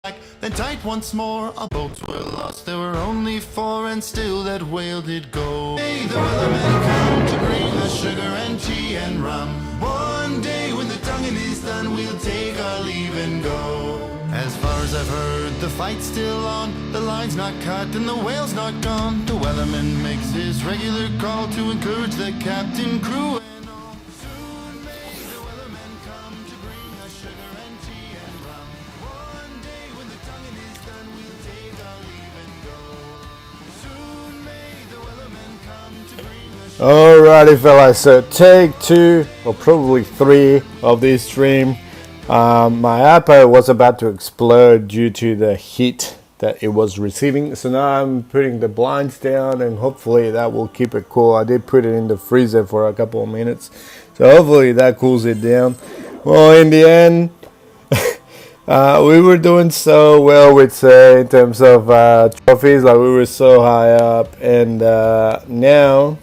Then tight once more, our boats were lost. There were only 4, and still that whale did go. Hey, the weathermen come to bring us sugar and tea and rum. One day when the tonguing is done, we'll take our leave and go. As far as I've heard, the fight's still on. The line's not cut and the whale's not gone. The weatherman makes his regular call to encourage the captain, crew, and all. Soon may the weathermen come to bring us sugar and tea and rum. One day when the tonguing is done, we'll take our leave and go. Soon may the weathermen come to bring us sugar. Alrighty fellas, so take 2 or probably 3 of this stream. My iPad was about to explode due to the heat that it was receiving, so now I'm putting the blinds down and hopefully that will keep it cool. I did put it in the freezer for a couple of minutes, so hopefully that cools it down. Well, in the end, we were doing so well with in terms of trophies, like we were so high up, and now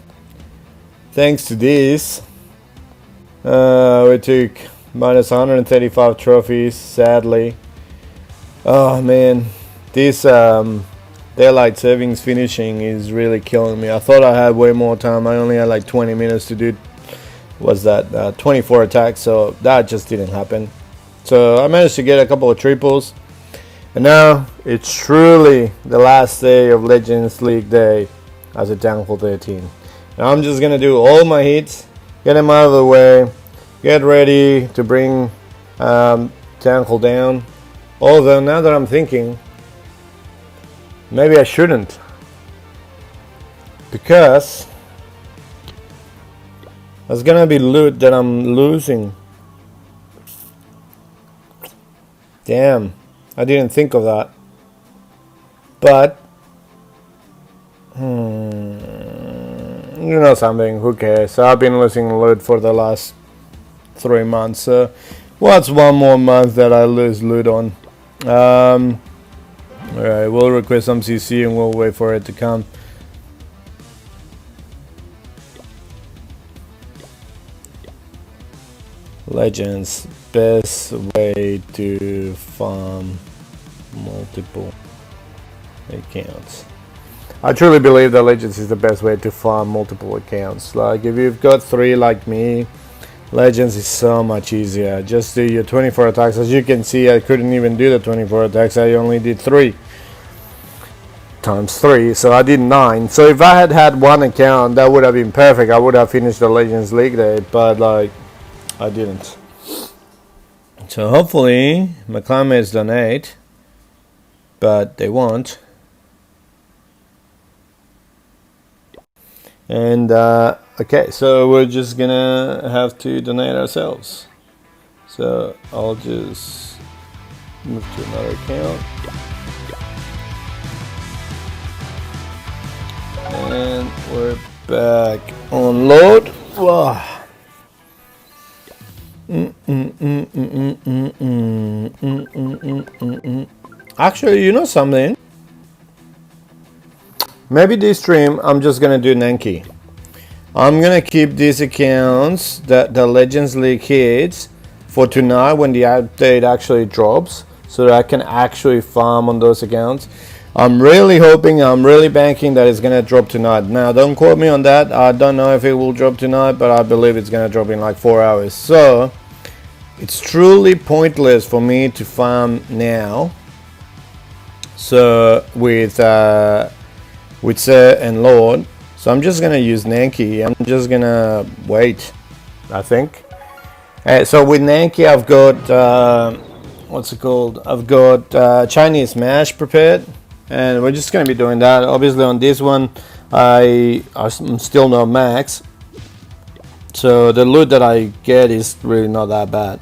thanks to this we took minus 135 trophies, sadly. Oh man, this daylight savings finishing is really killing me. I thought I had way more time. I only had like 20 minutes to do, was that 24 attacks, so that just didn't happen. So I managed to get a couple of triples, and now it's truly the last day of Legends League Day as a TH13. Now I'm just gonna do all my hits, get them out of the way, get ready to bring Tankle down. Although now that I'm thinking, maybe I shouldn't, because there's gonna be loot that I'm losing. Damn, I didn't think of that. But you know something, who cares? So I've been losing loot for the last 3 months, so what's one more month that I lose loot on? Alright, we'll request some CC and we'll wait for it to come. Legends, best way to farm multiple accounts. I truly believe that Legends is the best way to farm multiple accounts. Like if you've got 3 like me, Legends is so much easier. Just do your 24 attacks. As you can see, I couldn't even do the 24 attacks. I only did 3 times 3, so I did 9. So if I had had 1 account, that would have been perfect. I would have finished the Legends League Day, but like I didn't. So hopefully my classmates donate, but they won't. And okay, so we're just gonna have to donate ourselves. So I'll just move to another account. And we're back on load. Wow. Actually, you know something? Maybe this stream I'm just gonna do Nanki. I'm gonna keep these accounts, that the Legends League hits, for tonight when the update actually drops, so that I can actually farm on those accounts. I'm really hoping, I'm really banking that it's gonna drop tonight. Now don't quote me on that. I don't know if it will drop tonight, but I believe it's gonna drop in like 4 hours. So it's truly pointless for me to farm now. So with Sir and Lord, so I'm just gonna use Nanki. I'm just gonna wait, I think. So with Nanki, I've got what's it called? I've got Chinese mash prepared, and we're just gonna be doing that. Obviously, on this one, I'm still not max, so the loot that I get is really not that bad.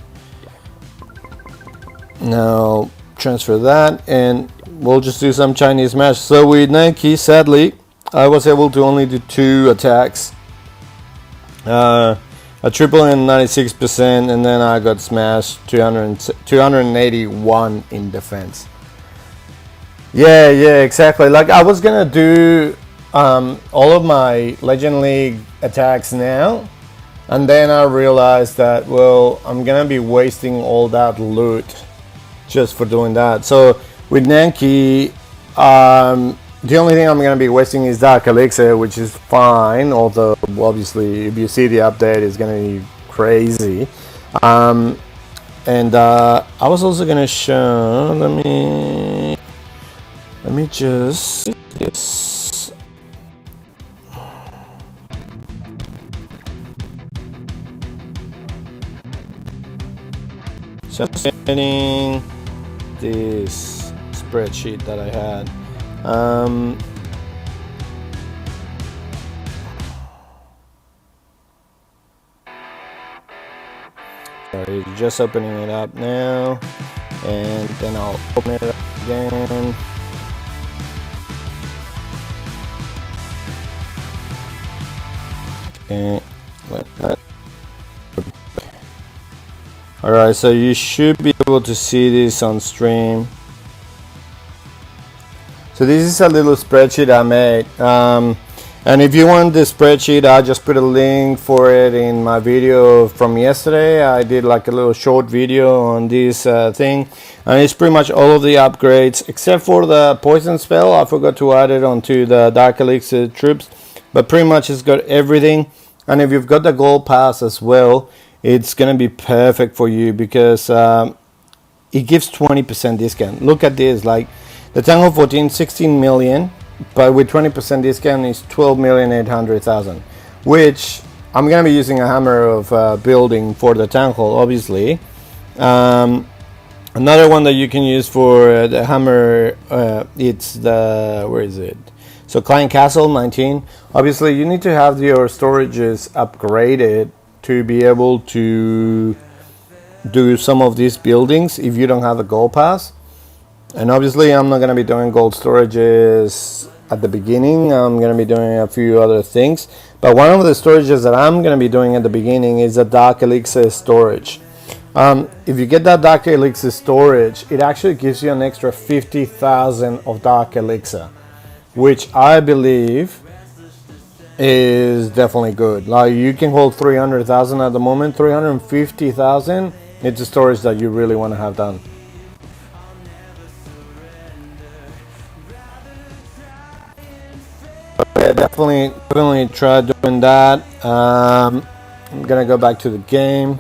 Now transfer that, and we'll just do some Chinese mash. So with Nanki, sadly, I was able to only do 2 attacks. A triple and 96%, and then I got smashed 281 in defense. Yeah, exactly. Like I was gonna do all of my Legend League attacks now, and then I realized that, well, I'm gonna be wasting all that loot just for doing that. So with Nanki, the only thing I'm going to be wasting is Dark Elixir, which is fine, although obviously if you see the update, it's going to be crazy. And I was also going to show, let me just this. So setting this spreadsheet that I had. Sorry, just opening it up now, and then I'll open it up again. Okay, like that. Alright, so you should be able to see this on stream. So this is a little spreadsheet I made, and if you want this spreadsheet, I just put a link for it in my video from yesterday. I did like a little short video on this thing, and it's pretty much all of the upgrades except for the poison spell. I forgot to add it onto the Dark Elixir troops, but pretty much it's got everything. And if you've got the gold pass as well, it's gonna be perfect for you because it gives 20% discount. Look at this, like the Tango 14, 16 million, but with 20% discount is 12,800,000, which I'm gonna be using a hammer of building for the town hall, obviously. Another one that you can use for the hammer, it's the, where is it? So Klein Castle 19. Obviously you need to have your storages upgraded to be able to do some of these buildings if you don't have a gold pass. And obviously I'm not going to be doing gold storages at the beginning. I'm going to be doing a few other things, but one of the storages that I'm going to be doing at the beginning is a Dark Elixir storage. If you get that Dark Elixir storage, it actually gives you an extra 50,000 of Dark Elixir, which I believe is definitely good. Like you can hold 300,000 at the moment. 350,000, it's a storage that you really want to have done. Yeah, definitely try doing that. I'm gonna go back to the game,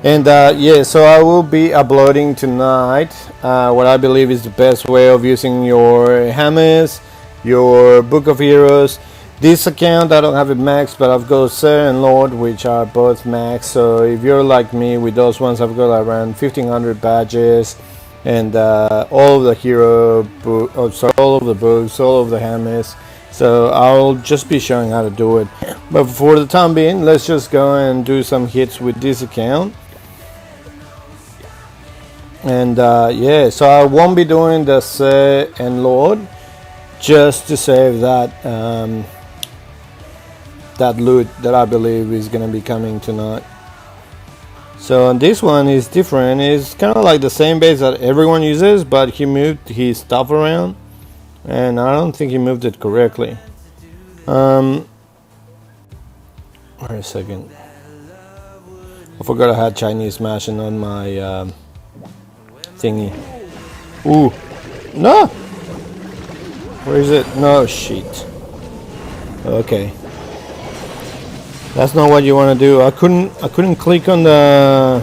and yeah, so I will be uploading tonight what I believe is the best way of using your hammers, your Book of Heroes. This account I don't have it maxed, but I've got Sir and Lord, which are both maxed. So if you're like me with those ones, I've got around 1500 badges, and all of the hero book, all of the books, all of the hammers. So I'll just be showing how to do it, but for the time being, let's just go and do some hits with this account. And yeah, so I won't be doing the Sir and Lord, just to save that that loot that I believe is gonna be coming tonight. So this one is different. It's kind of like the same base that everyone uses, but he moved his stuff around, and I don't think he moved it correctly. Wait a second. I forgot I had Chinese mashing on my thingy. Ooh, no. Where is it? No, shit. Okay. That's not what you want to do. I couldn't click on the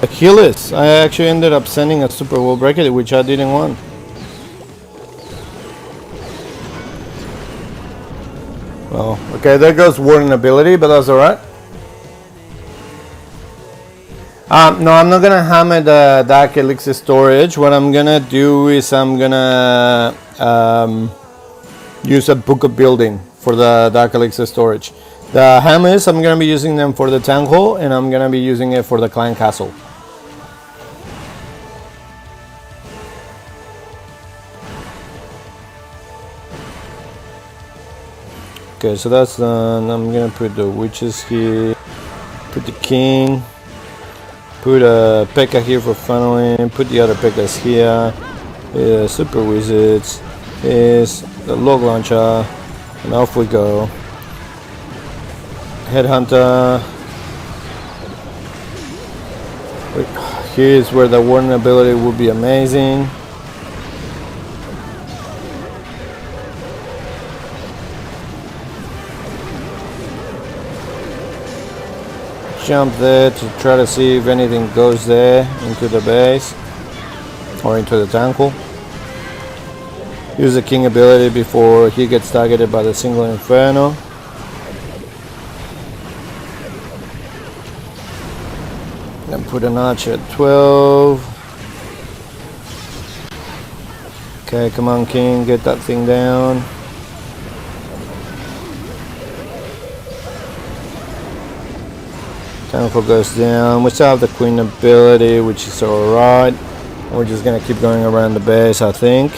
healers. I actually ended up sending a super wall breaker, which I didn't want. Well, okay, there goes warden ability, but that's alright. No, I'm not gonna hammer the Dark Elixir storage. What I'm gonna do is I'm gonna use a Book of Building for the Dark Elixir storage. The hammers, I'm gonna be using them for the town hall, and I'm gonna be using it for the Clan Castle. Okay, so that's done. I'm gonna put the witches here, put the king, put a P.E.K.K.A here for funneling, put the other P.E.K.K.As here, super wizards, is the log launcher, and off we go. Headhunter. Wait, Here's where the warden ability would be amazing. Jump there to try to see if anything goes there into the base or into the temple. Use the king ability before he gets targeted by the single inferno. Then put an archer at 12. Okay, come on king, get that thing down. Temple goes down. We still have the queen ability, which is alright. We're just gonna keep going around the base, I think.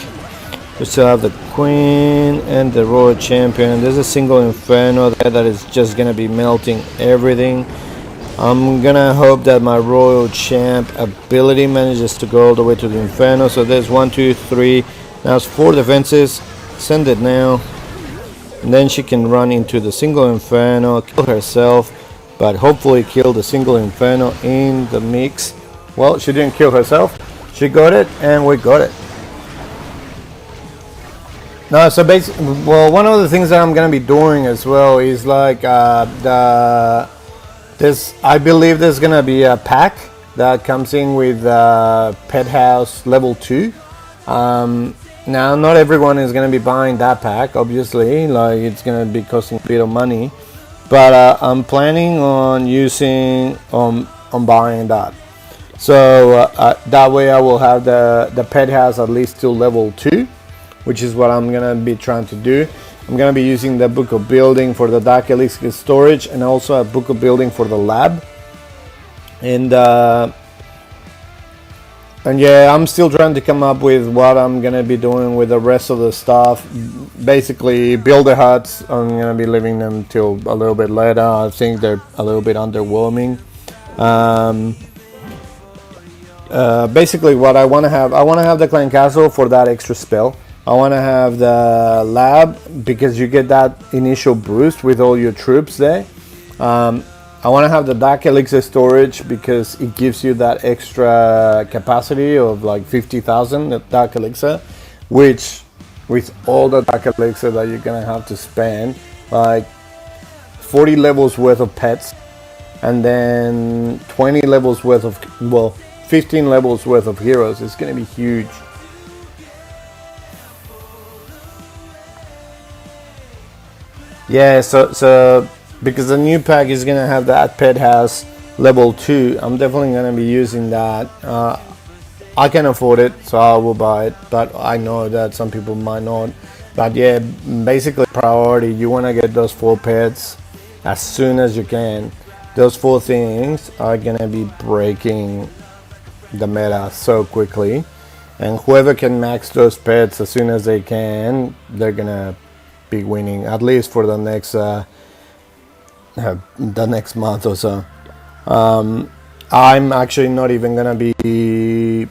We still have the queen and the royal champion. There's a single inferno there that is just gonna be melting everything. I'm gonna hope that my royal champ ability manages to go all the way to the inferno. So there's 1, 2, 3. Now it's 4 defenses. Send it now. And then she can run into the single inferno, kill herself, but hopefully kill the single inferno in the mix. Well, she didn't kill herself. She got it, and we got it. No, so basically, well, one of the things that I'm gonna be doing as well is like I believe there's gonna be a pack that comes in with Pet House level 2. Now, not everyone is gonna be buying that pack, obviously. Like it's gonna be costing a bit of money, but I'm planning on on buying that. So that way I will have the Pet House at least till level 2, which is what I'm gonna be trying to do. I'm gonna be using the Book of Building for the Dark Elixir storage, and also a Book of Building for the lab. And yeah, I'm still trying to come up with what I'm gonna be doing with the rest of the stuff. Basically, builder huts, I'm gonna be leaving them till a little bit later. I think they're a little bit underwhelming. Basically, what I want to have the clan castle for that extra spell. I want to have the lab because you get that initial boost with all your troops there. I want to have the Dark Elixir storage because it gives you that extra capacity of like 50,000 Dark Elixir, which with all the Dark Elixir that you're gonna have to spend, like 40 levels worth of pets, and then 20 levels worth of, well, 15 levels worth of heroes. It's gonna be huge. Yeah, so because the new pack is gonna have that Pet House level 2, I'm definitely gonna be using that. I can afford it, so I will buy it, but I know that some people might not. But yeah, basically priority, you want to get those 4 pets as soon as you can. Those 4 things are gonna be breaking the meta so quickly, and whoever can max those pets as soon as they can, they're gonna be winning, at least for the next month or so. I'm actually not even gonna be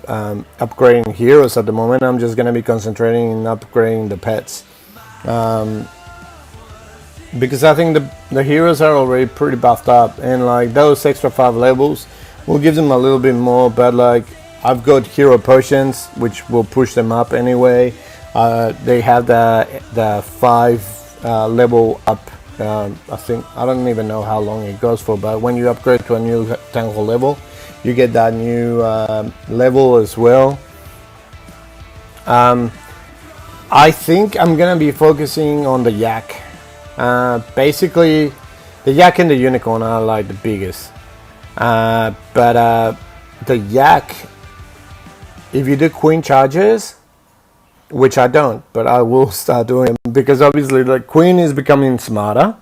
upgrading heroes at the moment. I'm just gonna be concentrating in upgrading the pets, because I think the heroes are already pretty buffed up, and like those extra 5 levels will give them a little bit more. But like I've got hero potions which will push them up anyway. They have the 5 level up. I think, I don't even know how long it goes for, but when you upgrade to a new tangle level, you get that new level as well. I think I'm gonna be focusing on the yak. Basically, the yak and the unicorn are like the biggest. But the yak, if you do queen charges, which I don't, but I will start doing it, because obviously the queen is becoming smarter,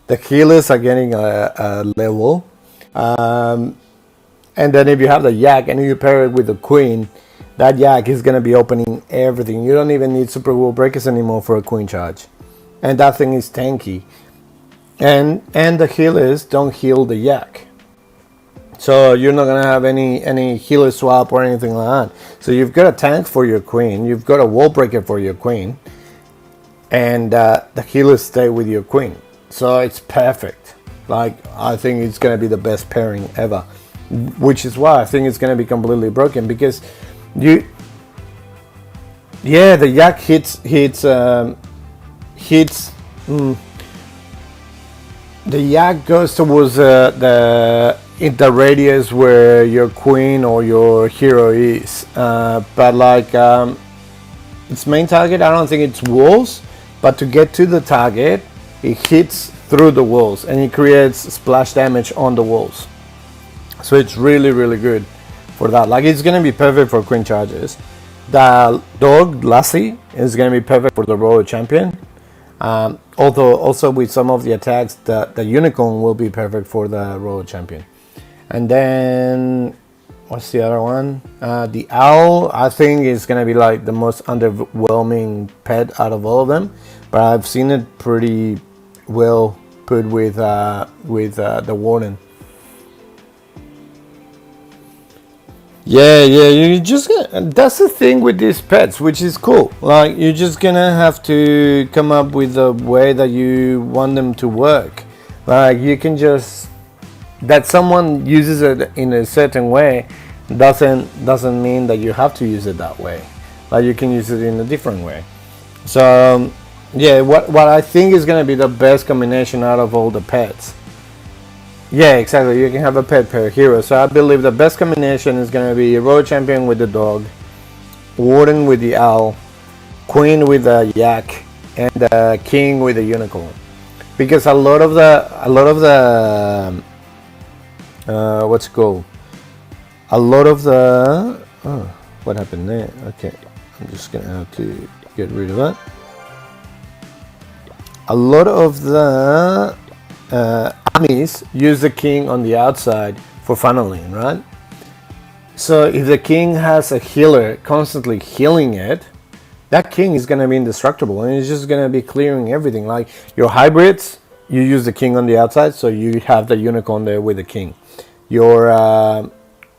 the healers are getting a level, and then if you have the yak and you pair it with the queen, that yak is going to be opening everything. You don't even need super wall breakers anymore for a queen charge, and that thing is tanky, and the healers don't heal the yak. So you're not gonna have any healer swap or anything like that. So you've got a tank for your queen, you've got a wall breaker for your queen, and the healers stay with your queen. So it's perfect. Like, I think it's gonna be the best pairing ever. which is why I think it's going to be completely broken, because the yak hits the yak goes towards in the radius where your queen or your hero is, but like its main target, I don't think it's walls, but to get to the target, it hits through the walls and it creates splash damage on the walls. So it's really, really good for that. Like, it's going to be perfect for queen charges. The dog Lassie is going to be perfect for the royal champion. Although also with some of the attacks, the unicorn will be perfect for the royal champion. And then what's the other one? The owl, I think, is going to be like the most underwhelming pet out of all of them, but I've seen it pretty well put with the warden. Yeah, you just that's the thing with these pets, which is cool. Like, you're just gonna have to come up with a way that you want them to work. Like, you can just, that someone uses it in a certain way doesn't mean that you have to use it that way. Like, you can use it in a different way. So yeah, what I think is gonna be the best combination out of all the pets. Yeah, exactly. You can have a pet per hero. So I believe the best combination is going to be royal champion with the dog, warden with the owl, queen with the yak, and the king with the unicorn. Because a lot of the what's it called? A lot of the what happened there? Okay, I'm just gonna have to get rid of that. A lot of the armies use the king on the outside for funneling, right? So if the king has a healer constantly healing it, that king is going to be indestructible and it's just going to be clearing everything. Like your hybrids, you use the king on the outside, so you have the unicorn there with the king. Your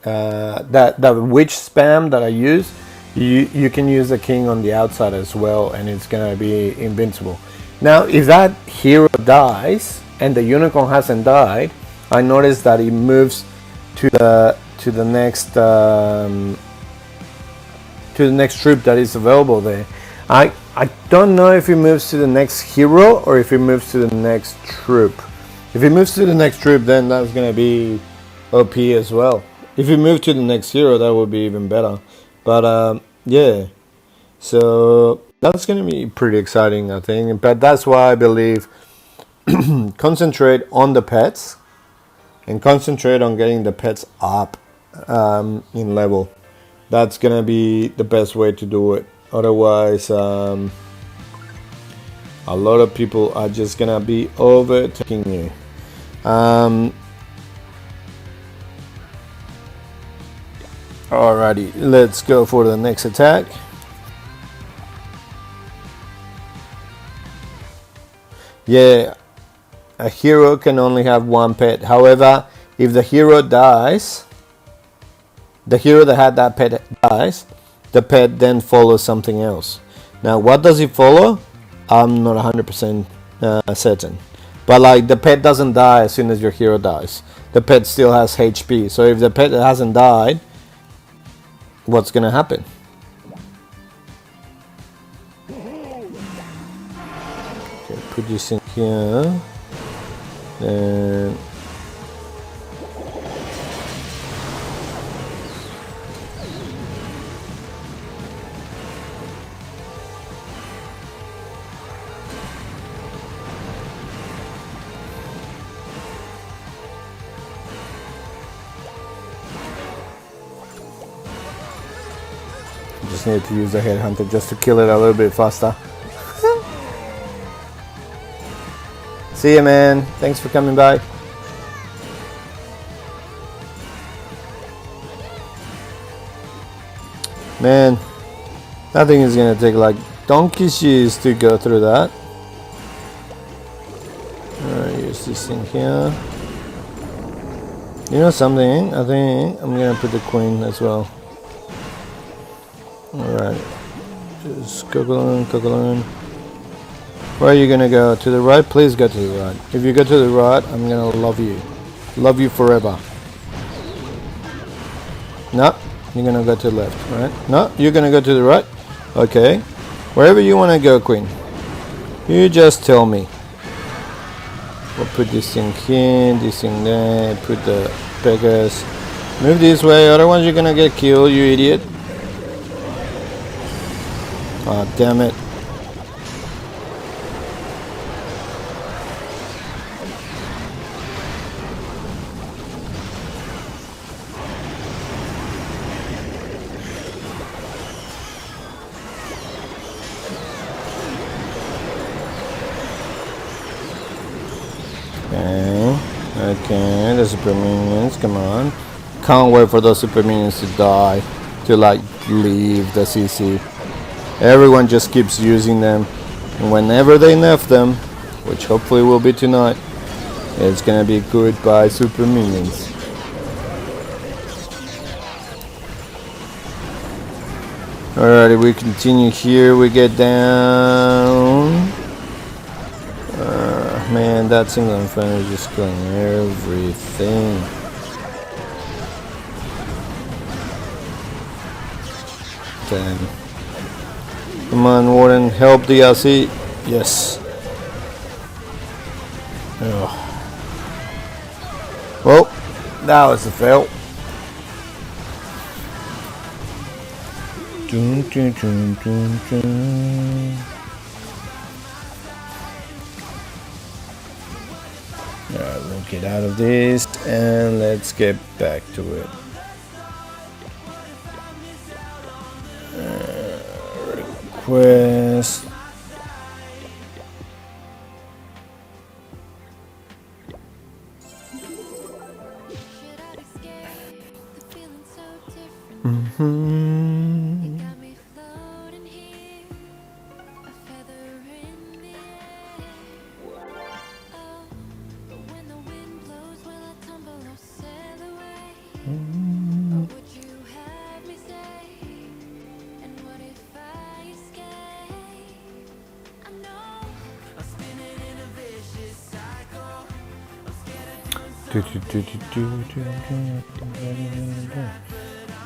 that witch spam that I use, you can use the king on the outside as well, and it's going to be invincible. Now, if that hero dies and the unicorn hasn't died, I noticed that it moves to the next troop that is available there. I don't know if it moves to the next hero or if it moves to the next troop. If it moves to the next troop, then that's gonna be OP as well. If it moves to the next hero, that would be even better. But yeah, so that's gonna be pretty exciting, I think. But that's why I believe concentrate on the pets and concentrate on getting the pets up in level. That's gonna be the best way to do it. Otherwise, a lot of people are just gonna be overtaking you. Alrighty, let's go for the next attack. Yeah, a hero can only have one pet. However, if the hero dies, the hero that had that pet dies, the pet then follows something else. Now, what does it follow? I'm not 100% certain. But like, the pet doesn't die as soon as your hero dies. The pet still has HP. So if the pet hasn't died, what's gonna happen? Okay, put this in here. Then just need to use the headhunter just to kill it a little bit faster. See ya, man. Thanks for coming by. Man, that thing is gonna take like donkey's years to go through that. Alright, use this thing here. You know something? I think I'm gonna put the queen as well. Alright. Just Cocoon. Where are you gonna go? To the right? Please go to the right. If you go to the right, I'm gonna love you. Love you forever. No, you're gonna go to the left, right? No, you're gonna go to the right. Okay, wherever you want to go, Queen. You just tell me. We'll put this thing here, this thing there. Put the beggars. Move this way, otherwise you're gonna get killed, you idiot. Ah, damn it. Okay, the super minions, come on. Can't wait for those super minions to die, to like leave the CC. Everyone just keeps using them, and whenever they nerf them, which hopefully will be tonight, it's gonna be goodbye super minions. Alrighty, we continue here, we get down. Man, that single in front is just killing everything. Damn. Come on, Warden, help DLC. Yes. Oh. Well, that was a fail. Dun, dun, dun, dun, dun. Alright, we'll get out of this and let's get back to it. Request.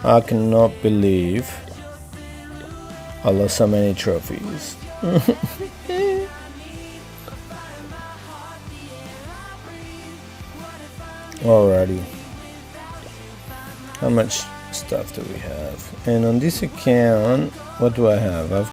I cannot believe I lost so many trophies. Alrighty. How much stuff do we have? And on this account, what do I have? I've